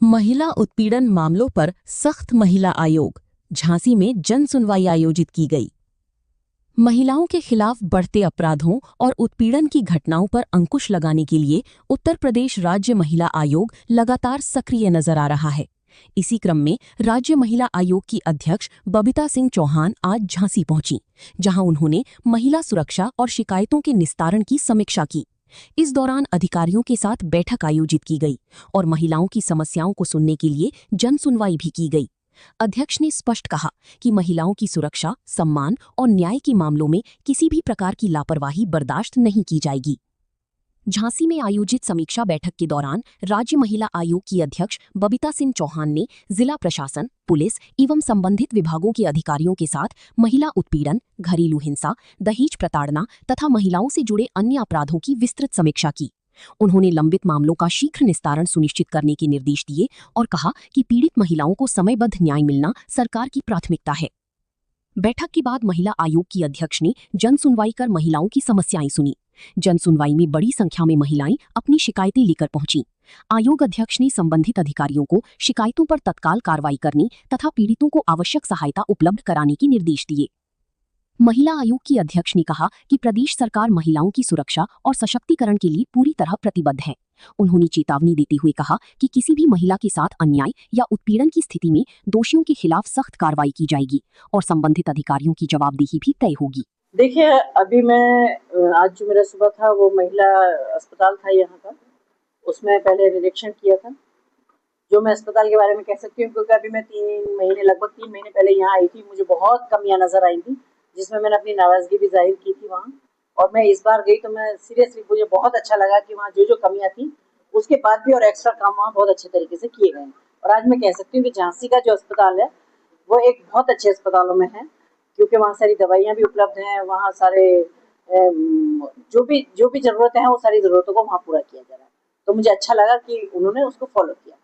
महिला उत्पीड़न मामलों पर सख्त महिला आयोग। झांसी में जन सुनवाई आयोजित की गई। महिलाओं के खिलाफ बढ़ते अपराधों और उत्पीड़न की घटनाओं पर अंकुश लगाने के लिए उत्तर प्रदेश राज्य महिला आयोग लगातार सक्रिय नजर आ रहा है। इसी क्रम में राज्य महिला आयोग की अध्यक्ष बबीता सिंह चौहान आज झांसी पहुंची, जहां उन्होंने महिला सुरक्षा और शिकायतों के निस्तारण की समीक्षा की। इस दौरान अधिकारियों के साथ बैठक आयोजित की गई और महिलाओं की समस्याओं को सुनने के लिए जन सुनवाई भी की गई। अध्यक्ष ने स्पष्ट कहा कि महिलाओं की सुरक्षा, सम्मान और न्याय के मामलों में किसी भी प्रकार की लापरवाही बर्दाश्त नहीं की जाएगी। झांसी में आयोजित समीक्षा बैठक के दौरान राज्य महिला आयोग की अध्यक्ष बबीता सिंह चौहान ने जिला प्रशासन, पुलिस एवं संबंधित विभागों के अधिकारियों के साथ महिला उत्पीड़न, घरेलू हिंसा, दहेज प्रताड़ना तथा महिलाओं से जुड़े अन्य अपराधों की विस्तृत समीक्षा की। उन्होंने लंबित मामलों का शीघ्र निस्तारण सुनिश्चित करने के निर्देश दिए और कहा कि पीड़ित महिलाओं को समयबद्ध न्याय मिलना सरकार की प्राथमिकता है। बैठक के बाद महिला आयोग की अध्यक्ष ने जन सुनवाई कर महिलाओं की समस्याएं सुनी। जन सुनवाई में बड़ी संख्या में महिलाएं अपनी शिकायतें लेकर पहुंची। आयोग अध्यक्ष ने संबंधित अधिकारियों को शिकायतों पर तत्काल कार्रवाई करने तथा पीड़ितों को आवश्यक सहायता उपलब्ध कराने के निर्देश दिए। महिला आयोग की अध्यक्ष ने कहा कि प्रदेश सरकार महिलाओं की सुरक्षा और सशक्तिकरण के लिए पूरी तरह प्रतिबद्ध है। उन्होंने चेतावनी देते हुए कहा कि किसी भी महिला के साथ अन्याय या उत्पीड़न की स्थिति में दोषियों के खिलाफ सख्त कार्रवाई की जाएगी और संबंधित अधिकारियों की जवाबदेही भी तय होगी। देखिए, अभी मैं आज जो मेरा सुबह था वो महिला अस्पताल था यहाँ का, उसमें पहले निरीक्षण किया था। जो मैं अस्पताल के बारे में कह सकती हूँ, क्योंकि अभी मैं लगभग 3 महीने पहले यहाँ आई थी, मुझे बहुत कमियां नजर आई थी, जिसमें मैंने अपनी नाराजगी भी जाहिर की थी वहाँ। और मैं इस बार गई तो मैं सीरियसली, मुझे बहुत अच्छा लगा कि वहाँ जो कमियां थी उसके बाद भी और एक्स्ट्रा काम वहाँ बहुत अच्छे तरीके से किए गए। और आज मैं कह सकती हूँ कि झांसी का जो अस्पताल है वो एक बहुत अच्छे अस्पतालों में है, क्योंकि वहाँ सारी दवाइयाँ भी उपलब्ध हैं, वहाँ सारे जो भी ज़रूरतें हैं वो सारी ज़रूरतों को वहाँ पूरा किया जा रहा है। तो मुझे अच्छा लगा कि उन्होंने उसको फॉलो किया।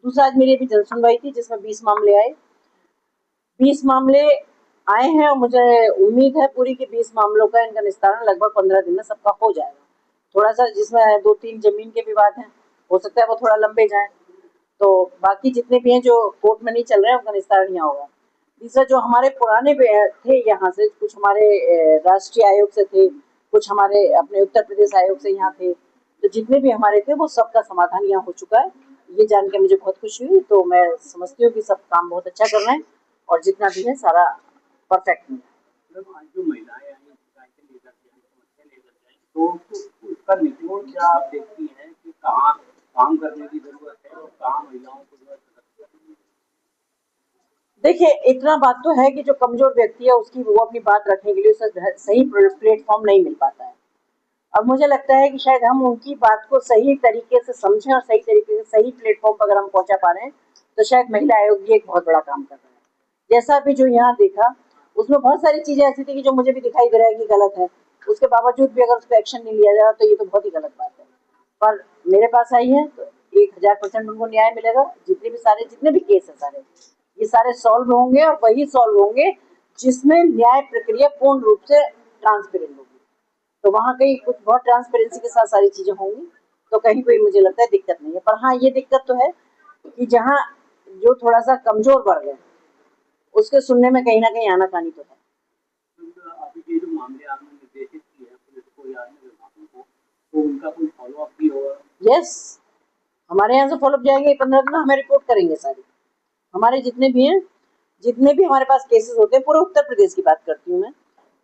दूसरा, आज मेरी अभी जन सुनवाई थी जिसमें 20 मामले आए। 20 मामले आए हैं और मुझे उम्मीद है पूरी कि 20 मामलों का इनका निस्तारण लगभग 15 दिन में सबका हो जाएगा। थोड़ा सा जिसमें 2-3 जमीन के विवाद हैं, हो सकता है वो थोड़ा लंबे जाए, तो बाकी जितने भी हैं जो कोर्ट में नहीं चल रहे हैं उनका निस्तारण यहाँ होगा। तीसरा, जो हमारे पुराने थे यहाँ से, कुछ हमारे राष्ट्रीय आयोग से थे, कुछ हमारे अपने उत्तर प्रदेश आयोग से यहाँ थे, तो जितने भी हमारे थे वो सबका समाधान यहाँ हो चुका है। ये जान के मुझे बहुत खुशी हुई। तो मैं समझती हूँ कि सब काम बहुत अच्छा कर रहे हैं और जितना भी है सारा परफेक्ट है। जो महिलाएं तो उसका निचोड़ क्या आप देखती हैं कि कहाँ काम करने की जरूरत है और कहाँ महिलाओं को जरूरत है? देखिए, इतना बात तो है कि जो कमजोर व्यक्ति है उसकी वो अपनी बात रखने के लिए उसे सही प्लेटफॉर्म नहीं मिल पाता है। और मुझे लगता है कि शायद हम उनकी बात को सही तरीके से समझें और सही तरीके से सही प्लेटफॉर्म पर अगर हम पहुंचा पा रहे हैं तो शायद महिला आयोग भी एक बहुत बड़ा काम कर रहा है। जैसा भी जो यहाँ देखा उसमें बहुत सारी चीजें ऐसी थी कि जो मुझे भी दिखाई दे रहा है कि गलत है, उसके बावजूद भी अगर उस पर एक्शन नहीं लिया जा रहा तो ये तो बहुत ही गलत बात है। पर मेरे पास आई है तो 1000% उनको न्याय मिलेगा। जितने भी केस है सारे, ये सारे सॉल्व होंगे और वही सॉल्व होंगे जिसमें न्याय प्रक्रिया पूर्ण रूप से ट्रांसपेरेंट होगी। तो वहाँ कहीं कुछ बहुत ट्रांसपेरेंसी के साथ सारी चीजें होंगी, तो कहीं कोई मुझे लगता है दिक्कत नहीं है। पर हाँ, ये दिक्कत तो है कि जहाँ जो थोड़ा सा कमजोर वर्ग है उसके सुनने में कहीं ना कहीं आनाकानी तो है। अभी ये जो मामले आपने निर्देशित किए हैं पुलिस को या अन्य विभागों को, तो उनका कोई फॉलोअप भी होगा? यस, हमारे यहाँ से फॉलोअप जाएंगे। 15 दिन में हमें रिपोर्ट करेंगे सारी। हमारे जितने भी हैं, जितने भी हमारे पास केसेस होते हैं, पूरे उत्तर प्रदेश की बात करती हूँ मैं,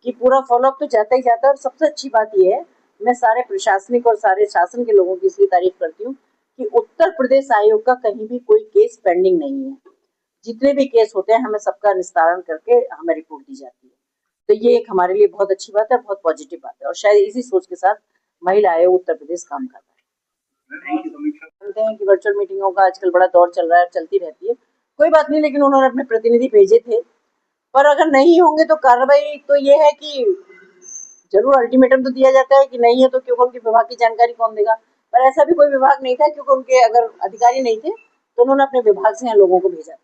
कि पूरा फॉलोअप तो जाता ही जाता है। और सबसे अच्छी बात यह है, मैं सारे प्रशासनिक और सारे शासन के लोगों की इसलिए तारीफ करती हूँ कि उत्तर प्रदेश आयोग का कहीं भी कोई केस पेंडिंग नहीं है। जितने भी केस होते हैं हमें सबका निस्तारण करके हमें रिपोर्ट दी जाती है। तो ये एक हमारे लिए बहुत अच्छी बात है, बहुत पॉजिटिव बात है। और शायद इसी सोच के साथ महिला आयोग उत्तर प्रदेश काम कर रहा है। जानते हैं कि वर्चुअल मीटिंगों का आजकल बड़ा दौर चल रहा है, चलती रहती है, कोई बात नहीं, लेकिन उन्होंने अपने प्रतिनिधि भेजे थे। पर अगर नहीं होंगे तो कार्रवाई तो ये है कि जरूर अल्टीमेटम तो दिया जाता है कि नहीं है तो, क्योंकि उनके विभाग की जानकारी कौन देगा। पर ऐसा भी कोई विभाग नहीं था, क्योंकि उनके अगर अधिकारी नहीं थे तो उन्होंने अपने विभाग से यहाँ लोगों को भेजा।